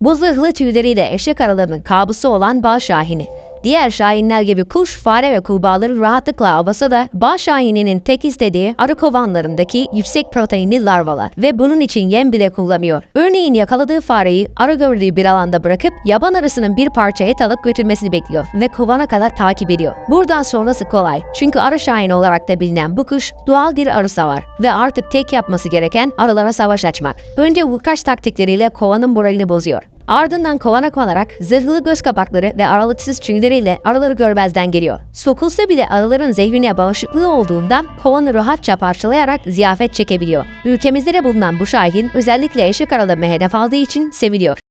Bu zırhlı tüyleriyle eşek aralarının kabusu olan Bal Şahini. Diğer şahinler gibi kuş, fare ve kurbağaları rahatlıkla avlasa da Bal Şahini'nin tek istediği arı kovanlarındaki yüksek proteinli larvalar ve bunun için yem bile kullanıyor. Örneğin yakaladığı fareyi arı gördüğü bir alanda bırakıp yaban arısının bir parça et alıp götürmesini bekliyor ve kovana kadar takip ediyor. Buradan sonrası kolay çünkü arı şahini olarak da bilinen bu kuş doğal bir arı savar ve artık tek yapması gereken arılara savaş açmak. Önce vurkaç taktikleriyle kovanın moralini bozuyor. Ardından kovana konarak zırhlı göz kapakları ve aralıksız tüyleriyle arıları görmezden geliyor. Sokulsa bile arıların zehrine bağışıklığı olduğundan kovanı rahatça parçalayarak ziyafet çekebiliyor. Ülkemizde de bulunan bu şahin özellikle eşek arılarını hedef aldığı için seviliyor.